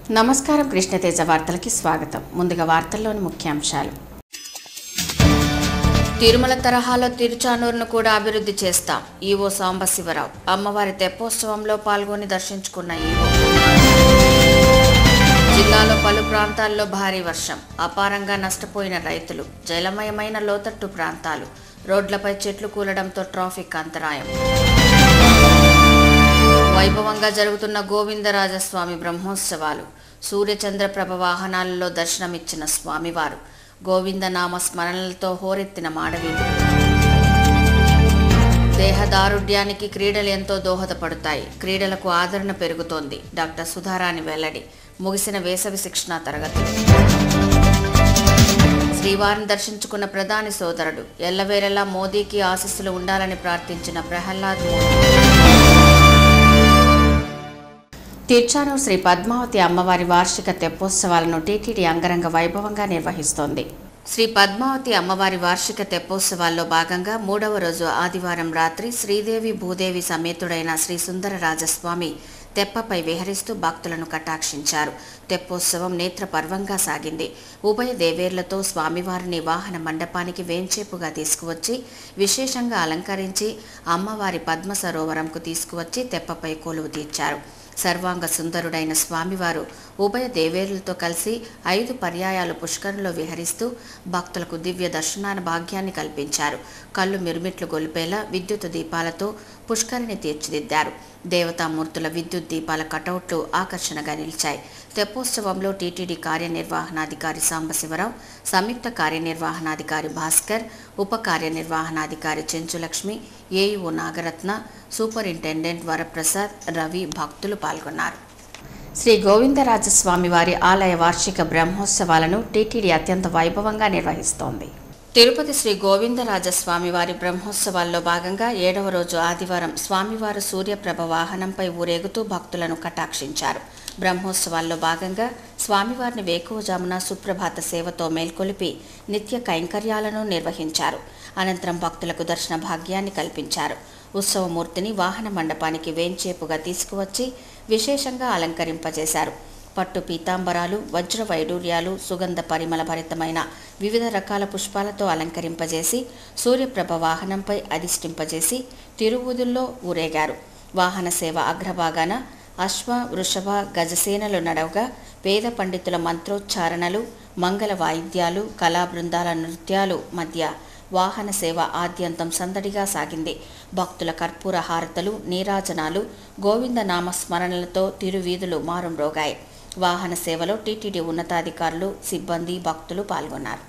నమస్కారం. కృష్ణతేజ వార్తలకి స్వాగతం. ముందుగా వార్తల్లోని ముఖ్యాంశాలు. తిరుమల తరహాలో తిరుచానూరును కూడా అభివృద్ధి చేస్తాం. ఈవో సాంబశివరావు అమ్మవారి తెప్పోత్సవంలో పాల్గొని దర్శించుకున్న ఈవో. జిల్లాలో పలు ప్రాంతాల్లో భారీ వర్షం, అపారంగా నష్టపోయిన రైతులు, జలమయమైన లోతట్టు ప్రాంతాలు, రోడ్లపై చెట్లు కూలడంతో ట్రాఫిక్ అంతరాయం. వైభవంగా జరుగుతున్న గోవిందరాజస్వామి బ్రహ్మోత్సవాలు. సూర్యచంద్రప్రభ వాహనాలలో దర్శనమిచ్చిన స్వామివారు. గోవిందనామ స్మరణలతో హోరెత్తిన మాడవీధులు. దేహదారుఢ్యానికి క్రీడలు ఎంతో దోహదపడతాయి. క్రీడలకు ఆదరణ పెరుగుతోంది. డాక్టర్ సుధారాణి వెల్లడి. ముగిసిన వేసవి శిక్షణా తరగతులు. శ్రీవారిని దర్శించుకున్న ప్రధాని సోదరుడు. ఎల్లవేళలా మోదీకి ఆశీస్సులు ఉండాలని ప్రార్థించిన ప్రహ్లాద్ మోదీ. తిరుచానూరు శ్రీ పద్మావతి అమ్మవారి వార్షిక తెప్పోత్సవాలను టీటీడీ అంగరంగ వైభవంగా నిర్వహిస్తోంది. శ్రీ పద్మావతి అమ్మవారి వార్షిక తెప్పోత్సవాల్లో భాగంగా 3వ రోజు ఆదివారం రాత్రి శ్రీదేవి భూదేవి సమేతుడైన శ్రీ సుందరరాజస్వామి తెప్పపై విహరిస్తూ భక్తులను కటాక్షించారు. తెప్పోత్సవం నేత్రపర్వంగా సాగింది. ఉభయ దేవేర్లతో స్వామివారిని వాహన మండపానికి వేంచేపుగా తీసుకువచ్చి విశేషంగా అలంకరించి అమ్మవారి పద్మ సరోవరంకు తీసుకువచ్చి తెప్పపై కొలువు తీర్చారు. సర్వాంగ సుందరుడైన స్వామివారు ఉభయ దేవేరులతో కలిసి 5 పర్యాయాలు పుష్కరంలో విహరిస్తూ భక్తులకు దివ్య దర్శనాన భాగ్యాన్ని కల్పించారు. కళ్ళు మిరుమిట్లు గొలిపేలా విద్యుత్ దీపాలతో పుష్కరిని తీర్చిదిద్దారు. దేవతామూర్తుల విద్యుత్ దీపాల కటౌట్లు ఆకర్షణగా నిలిచాయి. తెప్పోత్సవంలో టీటీడీ కార్యనిర్వహణాధికారి సాంబశివరావు, సంయుక్త కార్యనిర్వహణాధికారి భాస్కర్, ఉప కార్యనిర్వహణాధికారి చెంచులక్ష్మి, ఏఈఓ నాగరత్న, సూపరింటెండెంట్ వరప్రసాద్, రవి భక్తులు పాల్గొన్నారు. శ్రీ గోవిందరాజస్వామి వారి ఆలయ వార్షిక బ్రహ్మోత్సవాలను టీటీడీ అత్యంత వైభవంగా నిర్వహిస్తోంది. తిరుపతి శ్రీ గోవిందరాజస్వామి వారి బ్రహ్మోత్సవాల్లో భాగంగా 7వ రోజు ఆదివారం స్వామివారు సూర్యప్రభ వాహనంపై ఊరేగుతూ భక్తులను కటాక్షించారు. బ్రహ్మోత్సవాల్లో భాగంగా స్వామివారిని వేకువజామున సుప్రభాత సేవతో మేల్కొలిపి నిత్య కైంకర్యాలను నిర్వహించారు. అనంతరం భక్తులకు దర్శన భాగ్యాన్ని కల్పించారు. ఉత్సవమూర్తిని వాహన మండపానికి వేంచేపుగా తీసుకువచ్చి విశేషంగా అలంకరింపజేశారు. పట్టు పీతాంబరాలు, వజ్ర వైడూర్యాలు, సుగంధ పరిమళ భరితమైన వివిధ రకాల పుష్పాలతో అలంకరింపజేసి సూర్యప్రభ వాహనంపై అధిష్ఠింపజేసి తిరువూదుల్లో ఊరేగారు. వాహన సేవ అగ్రభాగాన అశ్వ, వృషభ, గజసేనలు నడవగా వేద పండితుల మంత్రోచ్చారణలు, మంగళ వాయిద్యాలు, కళా బృందాల నృత్యాలు మధ్య వాహన సేవ ఆద్యంతం సందడిగా సాగింది. భక్తుల కర్పూర హారతలు, నీరాజనాలు, గోవింద నామ స్మరణలతో తిరువీధులు మారుమ్రోగాయి. వాహన సేవలో టీటీడీ ఉన్నతాధికారులు, సిబ్బంది, భక్తులు పాల్గొన్నారు.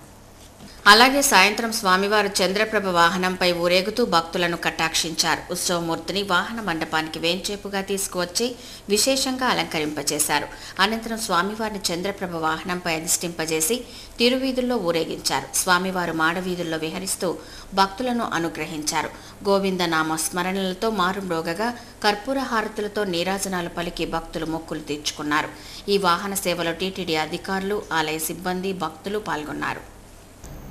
అలాగే సాయంత్రం స్వామివారు చంద్రప్రభ వాహనంపై ఊరేగుతూ భక్తులను కటాక్షించారు. ఉత్సవమూర్తిని వాహన మండపానికి వేంచేపుగా తీసుకువచ్చి విశేషంగా అలంకరింపజేశారు. అనంతరం స్వామివారిని చంద్రప్రభ వాహనంపై అధిష్ఠింపజేసి తిరువీధుల్లో ఊరేగించారు. స్వామివారు మాడవీధుల్లో విహరిస్తూ భక్తులను అనుగ్రహించారు. గోవిందనామ స్మరణలతో మారుమ్రోగగా కర్పూర హారతులతో నీరాజనాలు పలికి భక్తులు మొక్కులు తీర్చుకున్నారు. ఈ వాహన సేవలో టీటీడీ అధికారులు, ఆలయ సిబ్బంది, భక్తులు పాల్గొన్నారు.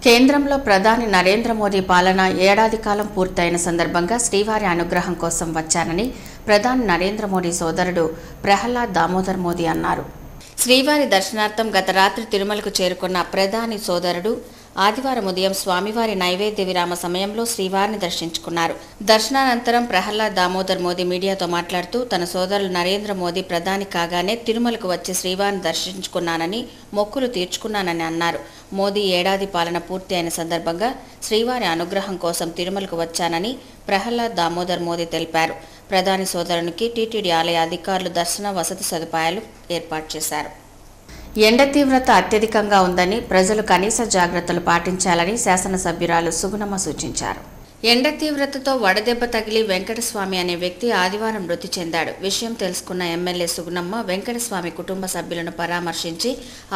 కేంద్రంలో ప్రధాని నరేంద్ర మోదీ పాలన ఏడాది కాలం పూర్తయిన సందర్భంగా శ్రీవారి అనుగ్రహం కోసం వచ్చానని ప్రధాని నరేంద్ర మోదీ సోదరుడు ప్రహ్లాద్ దామోదర్ మోదీ అన్నారు. శ్రీవారి దర్శనార్థం గత రాత్రి తిరుమలకు చేరుకున్న ప్రధాని సోదరుడు ఆదివారం ఉదయం స్వామివారి నైవేద్య విరామ సమయంలో శ్రీవారిని దర్శించుకున్నారు. దర్శనానంతరం ప్రహ్లాద్ దామోదర్ మోదీ మీడియాతో మాట్లాడుతూ తన సోదరులు నరేంద్ర మోదీ ప్రధాని కాగానే తిరుమలకు వచ్చి శ్రీవారిని దర్శించుకున్నానని, మొక్కులు తీర్చుకున్నానని అన్నారు. మోదీ ఏడాది పాలన పూర్తి అయిన సందర్భంగా శ్రీవారి అనుగ్రహం కోసం తిరుమలకు వచ్చానని ప్రహ్లాద్ దామోదర్ మోదీ తెలిపారు. ప్రధాని సోదరునికి టీటీడీ ఆలయ అధికారులు దర్శన, వసతి సదుపాయాలు ఏర్పాటు చేశారు. ఎండ తీవ్రత అత్యధికంగా ఉందని, ప్రజలు కనీస జాగ్రత్తలు పాటించాలని శాసనసభ్యురాలు సుగుణమ్మ సూచించారు. ఎండ తీవ్రతతో వడదెబ్బ తగిలి వెంకటస్వామి అనే వ్యక్తి ఆదివారం మృతి చెందాడు. విషయం తెలుసుకున్న ఎమ్మెల్యే సుగుణమ్మ వెంకటస్వామి కుటుంబ సభ్యులను పరామర్శించి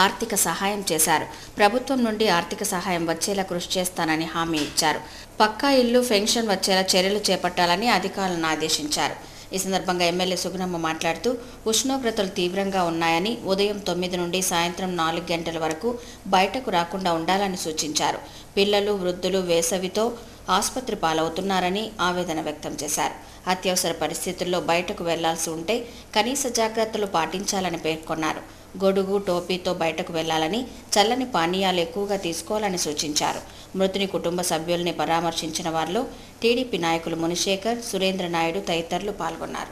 ఆర్థిక సహాయం చేశారు. ప్రభుత్వం నుండి ఆర్థిక సహాయం వచ్చేలా కృషి చేస్తానని హామీ ఇచ్చారు. పక్కా ఇల్లు, పెన్షన్ వచ్చేలా చర్యలు చేపట్టాలని అధికారులను ఆదేశించారు. ఈ సందర్భంగా ఎమ్మెల్యే సుగుణమ్మ మాట్లాడుతూ ఉష్ణోగ్రతలు తీవ్రంగా ఉన్నాయని, ఉదయం 9 నుండి సాయంత్రం 4 గంటల వరకు బయటకు రాకుండా ఉండాలని సూచించారు. పిల్లలు, వృద్ధులు వేసవితో ఆసుపత్రి పాలవుతున్నారని ఆవేదన వ్యక్తం చేశారు. అత్యవసర పరిస్థితుల్లో బయటకు వెళ్లాల్సి ఉంటే కనీస జాగ్రత్తలు పాటించాలని పేర్కొన్నారు. గొడుగు, టోపీతో బయటకు వెళ్లాలని, చల్లని పానీయాలు ఎక్కువగా తీసుకోవాలని సూచించారు. మృతుని కుటుంబ సభ్యుల్ని పరామర్శించిన వారిలో టీడీపీ నాయకులు మునిశేఖర్, సురేంద్ర నాయుడు తదితరులు పాల్గొన్నారు.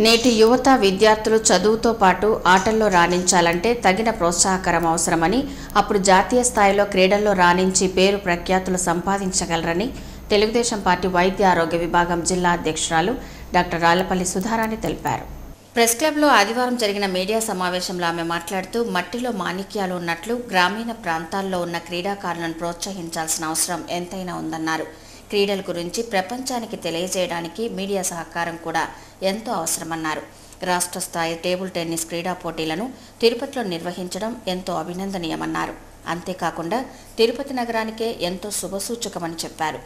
నేటి యువత, విద్యార్థులు చదువుతో పాటు ఆటల్లో రాణించాలంటే తగిన ప్రోత్సాహకరం అవసరమని, అప్పుడు జాతీయ స్థాయిలో క్రీడల్లో రాణించి పేరు ప్రఖ్యాతులు సంపాదించగలరని తెలుగుదేశం పార్టీ వైద్య ఆరోగ్య విభాగం జిల్లా అధ్యక్షురాలు డాక్టర్ రాళ్లపల్లి సుధారాణి తెలిపారు. ప్రెస్ క్లబ్లో ఆదివారం జరిగిన మీడియా సమావేశంలో ఆమె మాట్లాడుతూ, మట్టిలో మాణిక్యాలు ఉన్నట్లు గ్రామీణ ప్రాంతాల్లో ఉన్న క్రీడాకారులను ప్రోత్సహించాల్సిన అవసరం ఎంతైనా ఉందన్నారు. క్రీడల గురించి ప్రపంచానికి తెలియజేయడానికి మీడియా సహకారం కూడా ఎంతో అవసరమన్నారు. రాష్ట్ర స్థాయి టేబుల్ టెన్నిస్ క్రీడా పోటీలను తిరుపతిలో నిర్వహించడం ఎంతో అభినందనీయమన్నారు. అంతేకాకుండా తిరుపతి నగరానికే ఎంతో శుభసూచకమని చెప్పారు.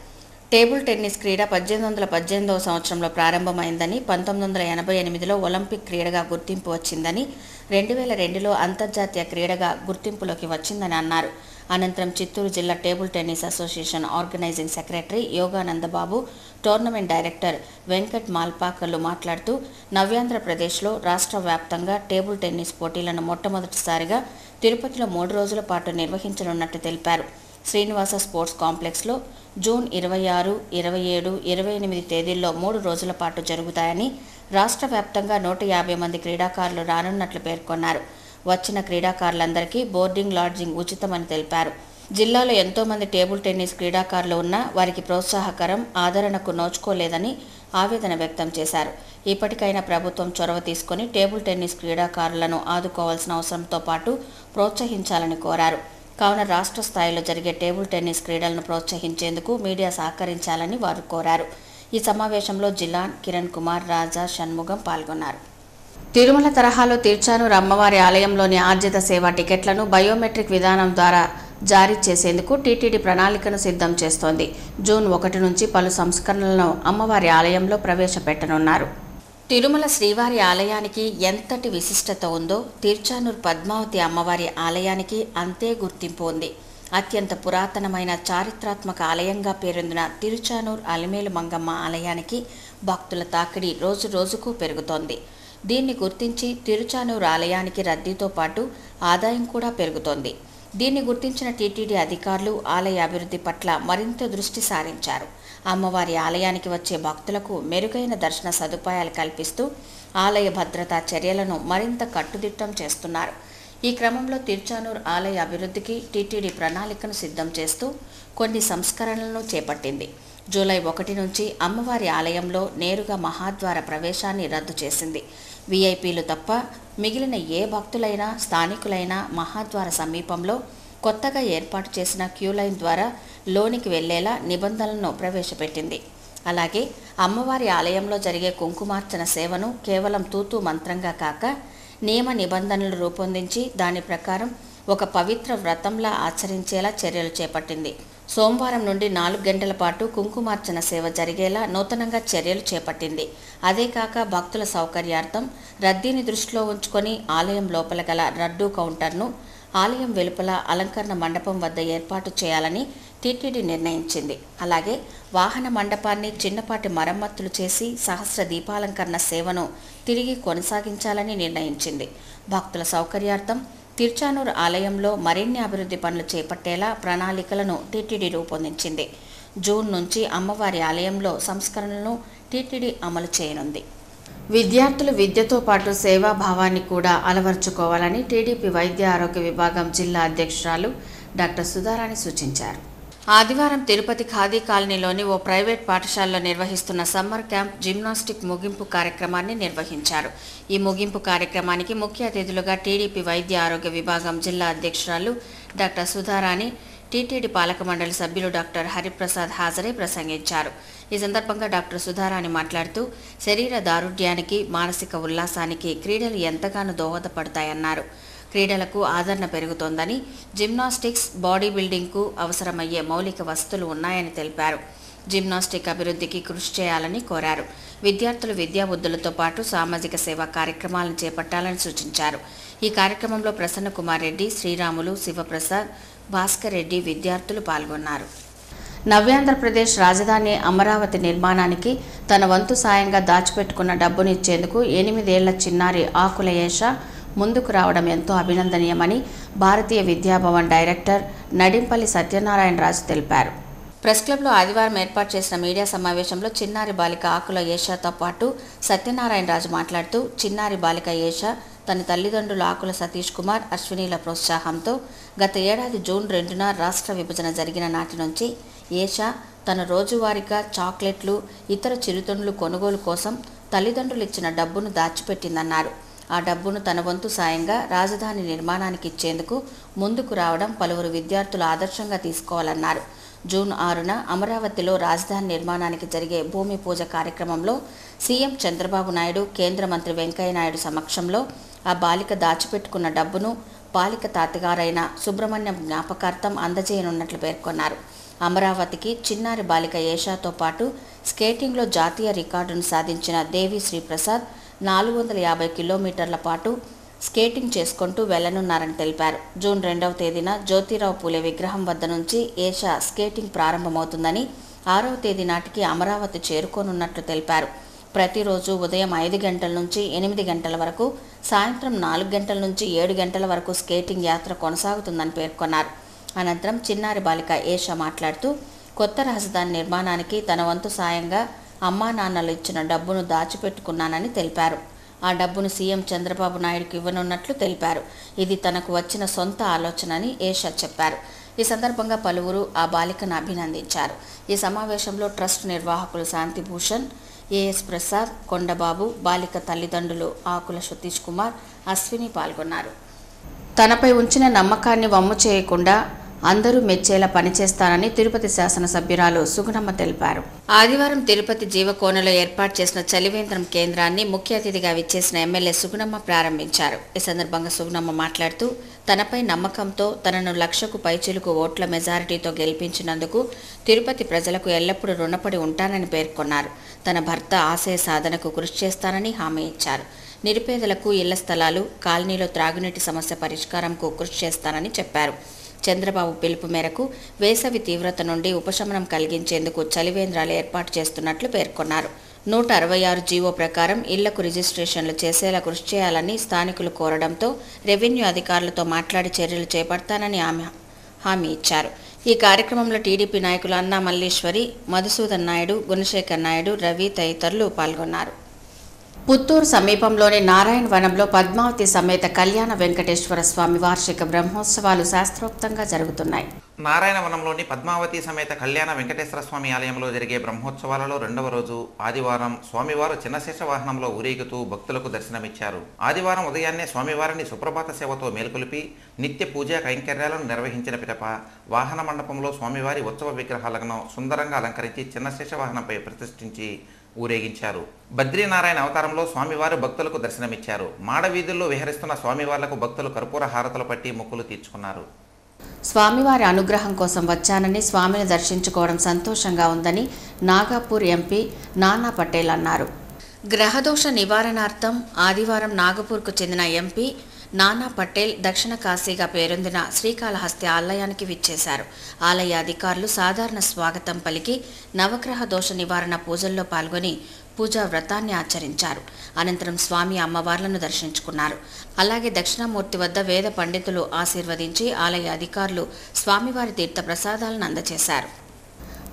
టేబుల్ టెన్నిస్ క్రీడ 1818వ సంవత్సరంలో ప్రారంభమైందని, 1988లో ఒలింపిక్ క్రీడగా గుర్తింపు వచ్చిందని, 2002లో అంతర్జాతీయ క్రీడగా గుర్తింపులోకి వచ్చిందని అన్నారు. అనంతరం చిత్తూరు జిల్లా table tennis association organizing secretary Yoganandababu, tournament director Venkat మాల్పాకర్లు మాట్లాడుతూ, నవ్యాంధ్రప్రదేశ్లో రాష్ట్ర వ్యాప్తంగా టేబుల్ టెన్నిస్ పోటీలను మొట్టమొదటిసారిగా తిరుపతిలో 3 రోజుల పాటు నిర్వహించనున్నట్టు తెలిపారు. శ్రీనివాస స్పోర్ట్స్ కాంప్లెక్స్లో జూన్ 26, 27, 28 తేదీల్లో 3 రోజుల పాటు జరుగుతాయని, రాష్ట్ర వ్యాప్తంగా 150 మంది క్రీడాకారులు రానున్నట్లు పేర్కొన్నారు. వచ్చిన క్రీడాకారులందరికీ బోర్డింగ్, లాడ్జింగ్ ఉచితమని తెలిపారు. జిల్లాలో ఎంతోమంది టేబుల్ టెన్నిస్ క్రీడాకారులు ఉన్నా వారికి ప్రోత్సాహకరం, ఆదరణకు నోచుకోలేదని ఆవేదన వ్యక్తం చేశారు. ఇప్పటికైనా ప్రభుత్వం చొరవ తీసుకుని టేబుల్ టెన్నిస్ క్రీడాకారులను ఆదుకోవాల్సిన అవసరంతో పాటు ప్రోత్సహించాలని కోరారు. కావున రాష్ట్ర స్థాయిలో జరిగే టేబుల్ టెన్నిస్ క్రీడలను ప్రోత్సహించేందుకు మీడియా సహకరించాలని వారు కోరారు. ఈ సమావేశంలో జిల్లా కిరణ్ కుమార్, రాజా, షణ్ముగం పాల్గొన్నారు. తిరుమల తరహాలో తిరుచానూరు అమ్మవారి ఆలయంలోని ఆర్జిత సేవా టికెట్లను బయోమెట్రిక్ విధానం ద్వారా జారీ చేసేందుకు టీటీడీ ప్రణాళికను సిద్ధం చేస్తోంది. జూన్ 1 నుంచి పలు సంస్కరణలను అమ్మవారి ఆలయంలో ప్రవేశపెట్టనున్నారు. తిరుమల శ్రీవారి ఆలయానికి ఎంతటి విశిష్టత ఉందో తిరుచానూరు పద్మావతి అమ్మవారి ఆలయానికి అంతే గుర్తింపు ఉంది. అత్యంత పురాతనమైన చారిత్రాత్మక ఆలయంగా పేరొందిన తిరుచానూరు అలిమేలు మంగమ్మ ఆలయానికి భక్తుల తాకిడి రోజు రోజుకు పెరుగుతోంది. దీన్ని గుర్తించి తిరుచానూరు ఆలయానికి రద్దీతో పాటు ఆదాయం కూడా పెరుగుతోంది. దీన్ని గుర్తించిన టీటీడీ అధికారులు ఆలయ అభివృద్ధి పట్ల మరింత దృష్టి సారించారు. అమ్మవారి ఆలయానికి వచ్చే భక్తులకు మెరుగైన దర్శన సదుపాయాలు కల్పిస్తూ ఆలయ భద్రతా చర్యలను మరింత కట్టుదిట్టం చేస్తున్నారు. ఈ క్రమంలో తిరుచానూరు ఆలయ అభివృద్ధికి టీటీడీ ప్రణాళికను సిద్ధం చేస్తూ కొన్ని సంస్కరణలను చేపట్టింది. జూలై 1 నుంచి అమ్మవారి ఆలయంలో నేరుగా మహాద్వార ప్రవేశాన్ని రద్దు చేసింది. వీఐపీలు తప్ప మిగిలిన ఏ భక్తులైనా, స్థానికులైనా మహాద్వార సమీపంలో కొత్తగా ఏర్పాటు చేసిన క్యూలైన్ ద్వారా లోనికి వెళ్లేలా నిబంధనలను ప్రవేశపెట్టింది. అలాగే అమ్మవారి ఆలయంలో జరిగే కుంకుమార్చన సేవను కేవలం తూతూ మంత్రంగా కాక నియమ నిబంధనలు రూపొందించి దాని ప్రకారం ఒక పవిత్ర వ్రతంలా ఆచరించేలా చర్యలు చేపట్టింది. సోమవారం నుండి 4 గంటల పాటు కుంకుమార్చన సేవ జరిగేలా నూతనంగా చర్యలు చేపట్టింది. అదే కాక భక్తుల సౌకర్యార్థం రద్దీని దృష్టిలో ఉంచుకొని ఆలయం లోపల గల రడ్డూ కౌంటర్ను ఆలయం వెలుపల అలంకరణ మండపం వద్ద ఏర్పాటు చేయాలని టీటీడీ నిర్ణయించింది. అలాగే వాహన మండపాన్ని చిన్నపాటి మరమ్మతులు చేసి సహస్ర దీపాలంకరణ సేవను తిరిగి కొనసాగించాలని నిర్ణయించింది. భక్తుల సౌకర్యార్థం తిరుచానూరు ఆలయంలో మరిన్ని అభివృద్ధి పనులు చేపట్టేలా ప్రణాళికలను టీటీడీ రూపొందించింది. జూన్ నుంచి అమ్మవారి ఆలయంలో సంస్కరణలను టీటీడీ అమలు చేయనుంది. విద్యార్థులు విద్యతో పాటు సేవాభావాన్ని కూడా అలవర్చుకోవాలని టీడీపీ వైద్య ఆరోగ్య విభాగం జిల్లా అధ్యక్షురాలు డాక్టర్ సుధారాణి సూచించారు. ఆదివారం తిరుపతి ఖాదీ కాలనీలోని ఓ ప్రైవేట్ పాఠశాలలో నిర్వహిస్తున్న సమ్మర్ క్యాంప్ జిమ్నాస్టిక్ ముగింపు కార్యక్రమాన్ని నిర్వహించారు. ఈ ముగింపు కార్యక్రమానికి ముఖ్య అతిథులుగా టీడీపీ వైద్య ఆరోగ్య విభాగం జిల్లా అధ్యక్షురాలు డాక్టర్ సుధారాణి, టీటీడీ పాలక మండలి సభ్యులు డాక్టర్ హరిప్రసాద్ హాజరై ప్రసంగించారు. ఈ సందర్భంగా డాక్టర్ సుధారాణి మాట్లాడుతూ శరీర దారుఢ్యానికి, మానసిక ఉల్లాసానికి క్రీడలు ఎంతగానో దోహదపడతాయన్నారు. క్రీడలకు ఆదరణ పెరుగుతోందని, జిమ్నాస్టిక్స్, బాడీ బిల్డింగ్కు అవసరమయ్యే మౌలిక వసతులు ఉన్నాయని తెలిపారు. జిమ్నాస్టిక్ అభివృద్ధికి కృషి చేయాలని కోరారు. విద్యార్థులు విద్యాబుద్ధులతో పాటు సామాజిక సేవా కార్యక్రమాలను చేపట్టాలని సూచించారు. ఈ కార్యక్రమంలో ప్రసన్న కుమార్ రెడ్డి, శ్రీరాములు, శివప్రసాద్, భాస్కర్ రెడ్డి విద్యార్థులు పాల్గొన్నారు. నవ్యాంధ్రప్రదేశ్ రాజధాని అమరావతి నిర్మాణానికి తన వంతు సాయంగా దాచిపెట్టుకున్న డబ్బును ఇచ్చేందుకు 8 ఏళ్ల చిన్నారి ఆకుల ఏష ముందుకు రావడం ఎంతో అభినందనీయమని భారతీయ విద్యాభవన్ డైరెక్టర్ నడింపల్లి సత్యనారాయణ రాజు తెలిపారు. ప్రెస్ క్లబ్లో ఆదివారం ఏర్పాటు చేసిన మీడియా సమావేశంలో చిన్నారి బాలిక ఆకుల ఏషాతో పాటు సత్యనారాయణ రాజు మాట్లాడుతూ, చిన్నారి బాలిక ఏష తన తల్లిదండ్రులు ఆకుల సతీష్ కుమార్, అశ్వినీల ప్రోత్సాహంతో గత ఏడాది జూన్ 2న రాష్ట్ర విభజన జరిగిన నాటి నుంచి ఏష తన రోజువారీగా చాక్లెట్లు, ఇతర చిరుతిండ్లు కొనుగోలు కోసం తల్లిదండ్రులు ఇచ్చిన డబ్బును దాచిపెట్టిందన్నారు. ఆ డబ్బును తన వంతు సాయంగా రాజధాని నిర్మాణానికి ఇచ్చేందుకు ముందుకు రావడం పలువురు విద్యార్థులు ఆదర్శంగా తీసుకోవాలన్నారు. జూన్ 6న అమరావతిలో రాజధాని నిర్మాణానికి జరిగే భూమి పూజ కార్యక్రమంలో సీఎం చంద్రబాబు నాయుడు, కేంద్ర మంత్రి వెంకయ్య నాయుడు సమక్షంలో ఆ బాలిక దాచిపెట్టుకున్న డబ్బును బాలిక తాతగారైన సుబ్రహ్మణ్యం జ్ఞాపకార్థం అందజేయనున్నట్లు పేర్కొన్నారు. అమరావతికి చిన్నారి బాలిక ఏషాతో పాటు స్కేటింగ్లో జాతీయ రికార్డును సాధించిన దేవి శ్రీప్రసాద్ 450 కిలోమీటర్ల పాటు స్కేటింగ్ చేసుకుంటూ వెళ్లనున్నారని తెలిపారు. జూన్ 2వ తేదీన జ్యోతిరావు పూలే విగ్రహం వద్ద నుంచి ఏషా స్కేటింగ్ ప్రారంభమవుతుందని, 6వ తేదీ నాటికి అమరావతి చేరుకోనున్నట్లు తెలిపారు. ప్రతిరోజు ఉదయం 5 గంటల నుంచి 8 గంటల వరకు, సాయంత్రం 4 గంటల నుంచి 7 గంటల వరకు స్కేటింగ్ యాత్ర కొనసాగుతుందని పేర్కొన్నారు. అనంతరం చిన్నారి బాలిక ఏషా మాట్లాడుతూ, కొత్త రాజధాని నిర్మాణానికి తన వంతు సాయంగా అమ్మా నాన్నలు ఇచ్చిన డబ్బును దాచిపెట్టుకున్నానని తెలిపారు. ఆ డబ్బును సీఎం చంద్రబాబు నాయుడుకు ఇవ్వనున్నట్లు తెలిపారు. ఇది తనకు వచ్చిన సొంత ఆలోచనని ఏషా చెప్పారు. ఈ సందర్భంగా పలువురు ఆ బాలికను అభినందించారు. ఈ సమావేశంలో ట్రస్ట్ నిర్వాహకులు శాంతిభూషణ్, ఏఎస్ ప్రసాద్, కొండబాబు, బాలిక తల్లిదండ్రులు ఆకుల సతీష్ కుమార్, అశ్విని పాల్గొన్నారు. తనపై ఉంచిన నమ్మకాన్ని వమ్ము చేయకుండా అందరూ మెచ్చేలా పనిచేస్తానని తిరుపతి శాసనసభ్యురాలు సుగుణమ్మ తెలిపారు. ఆదివారం తిరుపతి జీవకోనలో ఏర్పాటు చేసిన చలివేంద్రం కేంద్రాన్ని ముఖ్య అతిథిగా విచ్చేసిన ఎమ్మెల్యే సుగుణమ్మ ప్రారంభించారు. ఈ సందర్భంగా సుగుణమ్మ మాట్లాడుతూ, తనపై నమ్మకంతో తనను 1,00,000కు పైచిలుకు ఓట్ల మెజారిటీతో గెలిపించినందుకు తిరుపతి ప్రజలకు ఎల్లప్పుడూ రుణపడి ఉంటానని పేర్కొన్నారు. తన భర్త ఆశయ సాధనకు కృషి చేస్తానని హామీ ఇచ్చారు. నిరుపేదలకు ఇళ్ల స్థలాలు, కాలనీలో త్రాగునీటి సమస్య పరిష్కారంకు కృషి చేస్తానని చెప్పారు. చంద్రబాబు పిలుపు మేరకు వేసవి తీవ్రత నుండి ఉపశమనం కలిగించేందుకు చలివేంద్రాలు ఏర్పాటు చేస్తున్నట్లు పేర్కొన్నారు. 166 జీవో ప్రకారం ఇళ్లకు రిజిస్ట్రేషన్లు చేసేలా కృషి చేయాలని స్థానికులు కోరడంతో రెవెన్యూ అధికారులతో మాట్లాడి చర్యలు చేపడతానని ఆమె హామీ ఇచ్చారు. ఈ కార్యక్రమంలో టీడీపీ నాయకులు అన్నా మల్లీశ్వరి, మధుసూదన్ నాయుడు, గుణశేఖర్ నాయుడు, రవి తదితరులు పాల్గొన్నారు. పుత్తూరు సమీపంలోని నారాయణ వనంలో పద్మావతి సమేత కళ్యాణ వెంకటేశ్వర స్వామి వార్షిక బ్రహ్మోత్సవాలు శాస్త్రోక్తంగా జరుగుతున్నాయి. నారాయణ వనంలోని పద్మావతి సమేత కళ్యాణ వెంకటేశ్వర స్వామి ఆలయంలో జరిగే బ్రహ్మోత్సవాలలో 2వ రోజు ఆదివారం స్వామివారు చిన్నశేష వాహనంలో ఊరేగుతూ భక్తులకు దర్శనమిచ్చారు. ఆదివారం ఉదయాన్నే స్వామివారిని సుప్రభాత సేవతో మేల్కొలిపి నిత్య పూజా కైంకర్యాలను నిర్వహించిన పిదప వాహన మండపంలో స్వామివారి ఉత్సవ విగ్రహాలను సుందరంగా అలంకరించి చిన్నశేష వాహనంపై ప్రతిష్ఠించి ఊరేగించారు. బద్రీనారాయణ అవతారంలో స్వామివారు భక్తులకు దర్శనమిచ్చారు. మాడవీధుల్లో విహరిస్తున్న స్వామివార్లకు భక్తులు కర్పూర హారతలు పట్టి మొక్కులు తీర్చుకున్నారు. స్వామివారి అనుగ్రహం కోసం వచ్చానని, స్వామిని దర్శించుకోవడం సంతోషంగా ఉందని నాగపూర్ ఎంపీ నానా పటేల్ అన్నారు. గ్రహదోష నివారణార్థం ఆదివారం నాగపూర్కు చెందిన ఎంపీ నానా పటేల్ దక్షిణ కాశీగా పేరొందిన శ్రీకాళహస్తి ఆలయానికి విచ్చేశారు. ఆలయ అధికారులు సాధారణ స్వాగతం పలికి నవగ్రహ దోష నివారణ పూజల్లో పాల్గొని పూజా వ్రతాన్ని ఆచరించారు. అనంతరం స్వామి అమ్మవార్లను దర్శించుకున్నారు. అలాగే దక్షిణామూర్తి వద్ద వేద పండితులు ఆశీర్వదించి ఆలయ అధికారులు స్వామివారి తీర్థ ప్రసాదాలను అందజేశారు.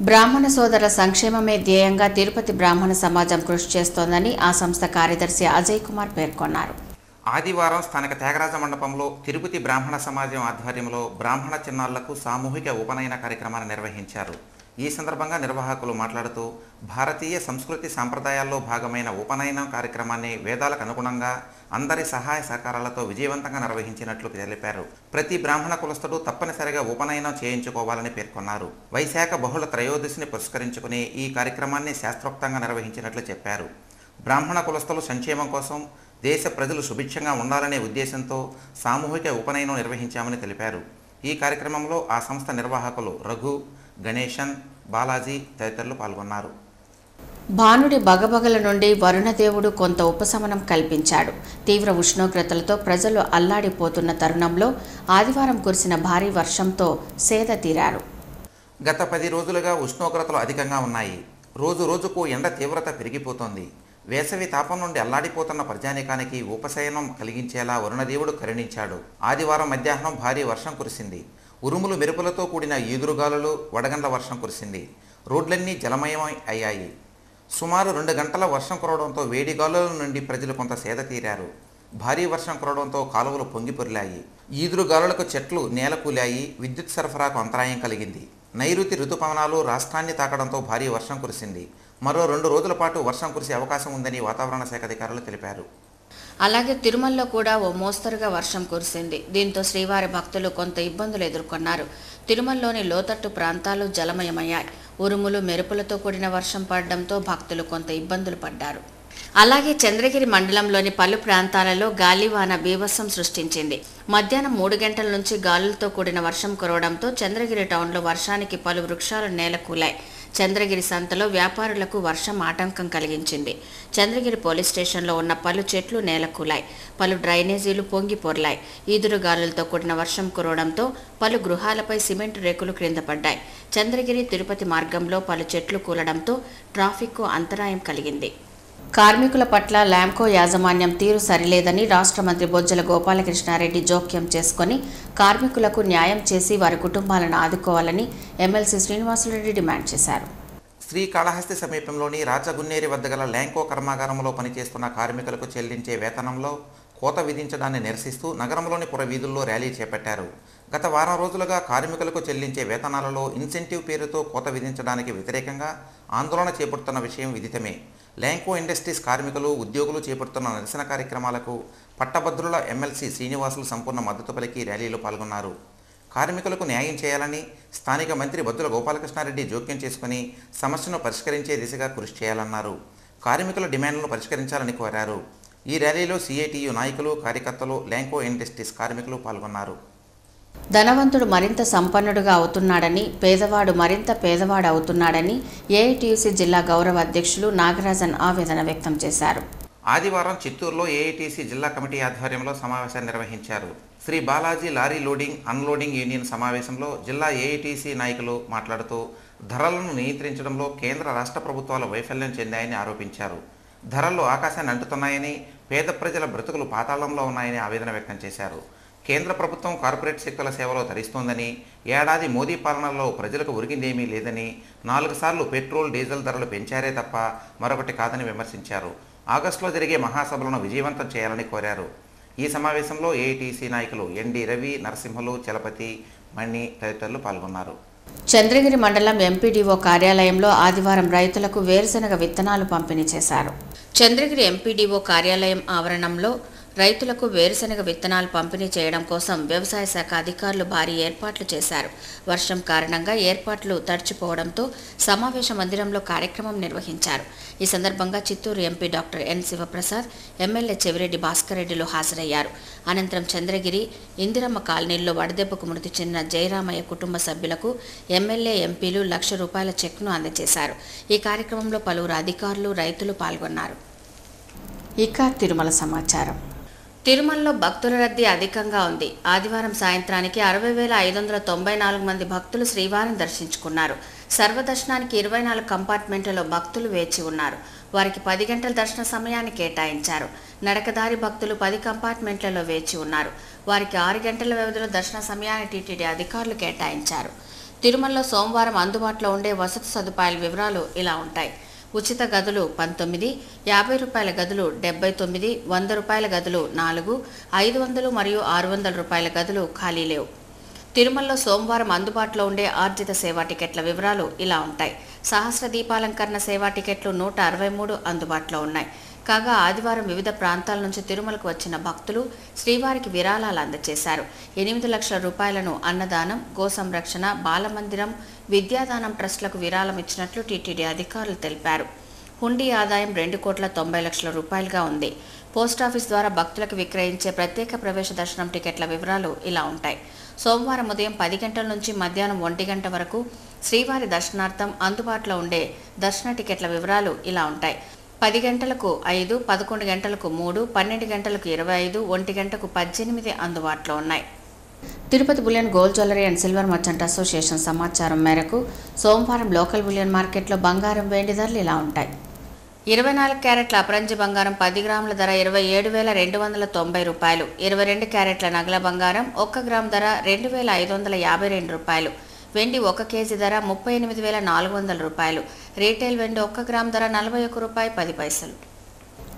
బ్రాహ్మణ సోదరుల సంక్షేమమే ధ్యేయంగా తిరుపతి బ్రాహ్మణ సమాజం కృషి చేస్తోందని ఆ సంస్థ కార్యదర్శి అజయ్ కుమార్ పేర్కొన్నారు. ఆదివారం స్థానిక త్యాగరాజ మండపంలో తిరుపతి బ్రాహ్మణ సమాజం ఆధ్వర్యంలో బ్రాహ్మణ చిన్నారులకు సామూహిక ఉపనయన కార్యక్రమాన్ని నిర్వహించారు. ఈ సందర్భంగా నిర్వాహకులు మాట్లాడుతూ, భారతీయ సంస్కృతి సాంప్రదాయాల్లో భాగమైన ఉపనయనం కార్యక్రమాన్ని వేదాలకు అనుగుణంగా అందరి సహాయ సహకారాలతో విజయవంతంగా నిర్వహించినట్లు తెలిపారు. ప్రతి బ్రాహ్మణ కులస్తుడు తప్పనిసరిగా ఉపనయనం చేయించుకోవాలని పేర్కొన్నారు. వైశాఖ బహుళ త్రయోదశిని పురస్కరించుకుని ఈ కార్యక్రమాన్ని శాస్త్రోక్తంగా నిర్వహించినట్లు చెప్పారు. బ్రాహ్మణ కులస్తుల సంక్షేమం కోసం దేశ ప్రజలు సుభిక్షంగా ఉండాలనే ఉద్దేశంతో సామూహిక ఉపనయనం నిర్వహించామని తెలిపారు. ఈ కార్యక్రమంలో ఆ సంస్థ నిర్వాహకులు రఘు, గణేశన్, బాలాజీ తదితరులు పాల్గొన్నారు. భానుడి బగబగల నుండి వరుణదేవుడు కొంత ఉపశమనం కల్పించాడు. తీవ్ర ఉష్ణోగ్రతలతో ప్రజలు అల్లాడిపోతున్న తరుణంలో ఆదివారం కురిసిన భారీ వర్షంతో సేద తీరారు. గత 10 రోజులుగా ఉష్ణోగ్రతలు అధికంగా ఉన్నాయి. రోజు రోజుకు ఎండ తీవ్రత పెరిగిపోతోంది. వేసవి తాపం నుండి అల్లాడిపోతున్న ప్రజానీకానికి ఉపశమనం కలిగించేలా వరుణదేవుడు కరుణించాడు. ఆదివారం మధ్యాహ్నం భారీ వర్షం కురిసింది. ఉరుములు మెరుపులతో కూడిన ఈదురుగాలులు, వడగండ్ల వర్షం కురిసింది. రోడ్లన్నీ జలమయం అయ్యాయి. సుమారు 2 గంటల వర్షం కురవడంతో వేడి గాలుల నుండి ప్రజలు కొంత సేద తీరారు. భారీ వర్షం కురవడంతో కాలువలు పొంగిపొర్లాయి. ఈదురుగాలులకు చెట్లు నేలకూలాయి. విద్యుత్ సరఫరాకు అంతరాయం కలిగింది. నైరుతి రుతుపవనాలు రాష్ట్రాన్ని తాకడంతో భారీ వర్షం కురిసింది. మరో 2 రోజుల పాటు వర్షం కురిసే అవకాశం ఉందని వాతావరణ శాఖ అధికారులు తెలిపారు. అలాగే తిరుమలలో కూడా ఓ మోస్తరుగా వర్షం కురిసింది. దీంతో శ్రీవారి భక్తులు కొంత ఇబ్బందులు ఎదుర్కొన్నారు. తిరుమలలోని లోతట్టు ప్రాంతాలు జలమయమయ్యాయి. ఉరుములు మెరుపులతో కూడిన వర్షం పడడంతో భక్తులు కొంత ఇబ్బందులు పడ్డారు. అలాగే చంద్రగిరి మండలంలోని పలు ప్రాంతాలలో గాలివాన బీభత్సం సృష్టించింది. మధ్యాహ్నం 3 గంటల నుంచి గాలులతో కూడిన వర్షం కురవడంతో చంద్రగిరి టౌన్లో వర్షానికి పలు వృక్షాలు నేలకూలాయి. చంద్రగిరి సంతలో వ్యాపారులకు వర్షం ఆటంకం కలిగించింది. చంద్రగిరి పోలీస్ స్టేషన్లో ఉన్న పలు చెట్లు నేలకూలాయి. పలు డ్రైనేజీలు పొంగి పొర్లాయి. ఈదురుగాలులతో కూడిన వర్షం కురవడంతో పలు గృహాలపై సిమెంట్ రేకులు క్రింద పడ్డాయి. చంద్రగిరి తిరుపతి మార్గంలో పలు చెట్లు కూలడంతో ట్రాఫిక్కు అంతరాయం కలిగింది. కార్మికుల పట్ల ల్యాంకో యాజమాన్యం తీరు సరిలేదని రాష్ట్ర మంత్రి బొజ్జల గోపాలకృష్ణారెడ్డి జోక్యం చేసుకుని కార్మికులకు న్యాయం చేసి వారి కుటుంబాలను ఆదుకోవాలని ఎమ్మెల్సీ శ్రీనివాసులరెడ్డి డిమాండ్ చేశారు. శ్రీకాళహస్తి సమీపంలోని రాచగున్నేరి వద్ద గల ల్యాంకో కర్మాగారంలో పనిచేస్తున్న కార్మికులకు చెల్లించే వేతనంలో కోత విధించడాన్ని నిరసిస్తూ నగరంలోని పురవీధుల్లో ర్యాలీ చేపట్టారు. గత వారం రోజులుగా కార్మికులకు చెల్లించే వేతనాలలో ఇన్సెంటివ్ పేరుతో కోత విధించడానికి వ్యతిరేకంగా ఆందోళన చేపడుతున్న విషయం విదితమే. ల్యాంకో ఇండస్ట్రీస్ కార్మికులు, ఉద్యోగులు చేపడుతున్న నిరసన కార్యక్రమాలకు పట్టభద్రుల ఎమ్మెల్సీ శ్రీనివాసులు సంపూర్ణ మద్దతు పలికి ర్యాలీలో పాల్గొన్నారు. కార్మికులకు న్యాయం చేయాలని స్థానిక మంత్రి బొజ్జల గోపాలకృష్ణారెడ్డి జోక్యం చేసుకుని సమస్యను పరిష్కరించే దిశగా కృషి చేయాలన్నారు. కార్మికుల డిమాండ్లను పరిష్కరించాలని కోరారు. ఈ ర్యాలీలో సిఐటియు నాయకులు, కార్యకర్తలు, ల్యాంకో ఇండస్ట్రీస్ కార్మికులు పాల్గొన్నారు. ధనవంతుడు మరింత సంపన్నుడుగా అవుతున్నాడని, పేదవాడు మరింత పేదవాడు అవుతున్నాడని ఏఐటీయూసీ జిల్లా గౌరవ అధ్యక్షులు నాగరాజన్ ఆవేదన వ్యక్తం చేశారు. ఆదివారం చిత్తూరులో ఏఐటీసీ జిల్లా కమిటీ ఆధ్వర్యంలో సమావేశాన్ని నిర్వహించారు. Shri Balaji lorry loading, unloading union సమావేశంలో జిల్లా ఏఐటీసీ నాయకులు మాట్లాడుతూ ధరలను నియంత్రించడంలో కేంద్ర రాష్ట్ర ప్రభుత్వాలు వైఫల్యం చెందాయని ఆరోపించారు. ధరలు ఆకాశాన్ని అంటుతున్నాయని, పేద ప్రజల బ్రతుకులు పాతాళంలో ఉన్నాయని ఆవేదన వ్యక్తం చేశారు. కేంద్ర ప్రభుత్వం కార్పొరేట్ శక్తుల సేవలో తరిస్తోందని, ఏడాది మోదీ పాలనలో ప్రజలకు ఒరిగిందేమీ లేదని, 4 సార్లు పెట్రోల్, డీజిల్ ధరలు పెంచారే తప్ప మరొకటి కాదని విమర్శించారు. ఆగస్టులో జరిగే మహాసభలను విజయవంతం చేయాలని కోరారు. ఈ సమావేశంలో ఏఐటీసీ నాయకులు ఎన్డి రవి, నరసింహులు, చలపతి, మణి తదితరులు పాల్గొన్నారు. చంద్రగిరి మండలం ఎంపీడీఓ కార్యాలయంలో ఆదివారం రైతులకు వేరుశెనగ విత్తనాలు పంపిణీ చేశారు. చంద్రగిరి ఎంపీడీఓ కార్యాలయం ఆవరణంలో రైతులకు వేరుశెనగ విత్తనాలు పంపిణీ చేయడం కోసం వ్యవసాయ శాఖ అధికారులు భారీ ఏర్పాట్లు చేశారు. వర్షం కారణంగా ఏర్పాట్లు తడిచిపోవడంతో సమావేశ మందిరంలో కార్యక్రమం నిర్వహించారు. ఈ సందర్భంగా Chittoor MP doctor N Sivaprasad, MLA Chevireddy Bhaskar రెడ్డిలు హాజరయ్యారు. అనంతరం చంద్రగిరి ఇందిరమ్మ కాలనీలో వడదెబ్బకు మృతి చెందిన జయరామయ్య కుటుంబ సభ్యులకు ఎమ్మెల్యే, ఎంపీలు ₹1,00,000 చెక్ను అందజేశారు. ఈ కార్యక్రమంలో పలువురు అధికారులు, రైతులు పాల్గొన్నారు. ఇక తిరుమల సమాచారం. తిరుమలలో భక్తుల రద్దీ అధికంగా ఉంది. ఆదివారం సాయంత్రానికి 60,594 మంది భక్తులు శ్రీవారిని దర్శించుకున్నారు. సర్వదర్శనానికి 24 కంపార్ట్మెంట్లలో భక్తులు వేచి ఉన్నారు. వారికి 10 గంటల దర్శన సమయాన్ని కేటాయించారు. నడకదారి భక్తులు 10 కంపార్ట్మెంట్లలో వేచి ఉన్నారు. వారికి 6 గంటల వ్యవధిలో దర్శన సమయాన్ని టీటీడీ అధికారులు కేటాయించారు. తిరుమలలో సోమవారం అందుబాటులో ఉండే వసతి సదుపాయాల వివరాలు ఇలా ఉంటాయి. ఉచిత గదులు 19, ₹50 గదులు 79, ₹100 గదులు 4, 500 మరియు ₹600 గదులు ఖాళీ లేవు. తిరుమలలో సోమవారం అందుబాటులో ఉండే ఆర్జిత సేవా టికెట్ల వివరాలు ఇలా ఉంటాయి. సహస్ర దీపాలంకరణ సేవా టికెట్లు 163 అందుబాటులో ఉన్నాయి. కాగా ఆదివారం వివిధ ప్రాంతాల నుంచి తిరుమలకు వచ్చిన భక్తులు శ్రీవారికి విరాళాలు అందజేశారు. 8 లక్షల రూపాయలను అన్నదానం, గో సంరక్షణ, బాలమందిరం, విద్యాదానం ట్రస్టులకు విరాళం ఇచ్చినట్లు టీటీడీ అధికారులు తెలిపారు. హుండీ ఆదాయం ₹2,90,00,000 ఉంది. పోస్టాఫీస్ ద్వారా భక్తులకు విక్రయించే ప్రత్యేక ప్రవేశ దర్శనం టికెట్ల వివరాలు ఇలా ఉంటాయి. సోమవారం ఉదయం 10 గంటల నుంచి మధ్యాహ్నం 1 గంట వరకు శ్రీవారి దర్శనార్థం అందుబాటులో ఉండే దర్శన టికెట్ల వివరాలు ఇలా ఉంటాయి. 10 గంటలకు 5, 11 గంటలకు 3, 12 గంటలకు 25, 1 గంటకు 18 అందుబాటులో ఉన్నాయి. Tirupati bullion gold jewellery and silver merchant association సమాచారం మేరకు సోమవారం లోకల్ బులియన్ మార్కెట్లో బంగారం వెండి ధరలు ఇలా ఉంటాయి. 24 క్యారెట్ల అపరంజి బంగారం 10 గ్రాముల ధర 27,290 రూపాయలు. 22 క్యారెట్ల నగల బంగారం 1 గ్రామ్ ధర 2,552 రూపాయలు. వెండి 1 కేజీ ధర 38,400 రూపాయలు. రీటైల్ వెండి 1 గ్రామ్ ధర 41 రూపాయి 10 పైసలు.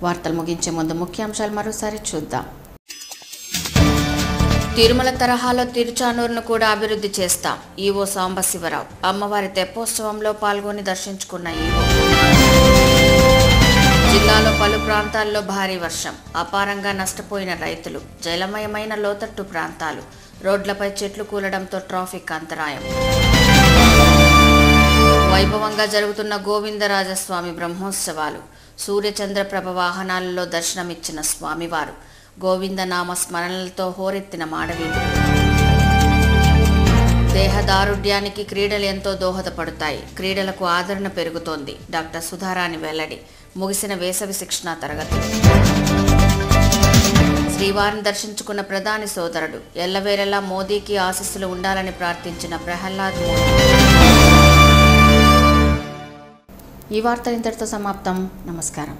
వార్తలు ముగించే ముందు ముఖ్యాంశాలు మరోసారి చూద్దాం. తిరుమల తరహాలో తిరుచానూరును కూడా అభివృద్ధి చేస్తాం. ఈవో సాంబశివరావు. అమ్మవారి తెప్పోత్సవంలో పాల్గొని దర్శించుకున్న ఈవో. జిల్లాలో పలు ప్రాంతాల్లో భారీ వర్షం. అపారంగా నష్టపోయిన రైతులు. జలమయమైన లోతట్టు ప్రాంతాలు. రోడ్లపై చెట్లు కూలడంతో ట్రాఫిక్ అంతరాయం. వైభవంగా జరుగుతున్న గోవిందరాజస్వామి బ్రహ్మోత్సవాలు. సూర్యచంద్రప్రభ వాహనాలలో దర్శనమిచ్చిన స్వామివారు. గోవిందనామ స్మరణలతో హోరెత్తిన మాడవీధులు. దేహదారుఢ్యానికి క్రీడలు ఎంతో దోహదపడతాయి. క్రీడలకు ఆదరణ పెరుగుతోంది. డాక్టర్ సుధారాణి వెల్లడి. ముగిసిన వేసవి శిక్షణా తరగతులు. శ్రీవారిని దర్శించుకున్న ప్రధాని సోదరుడు. ఎల్లవేళలా మోదీకి ఆశీస్సులు ఉండాలని ప్రార్థించిన ప్రహ్లాద్ మోదీ. ఈ వార్త ఇంతటితో సమాప్తం. నమస్కారం.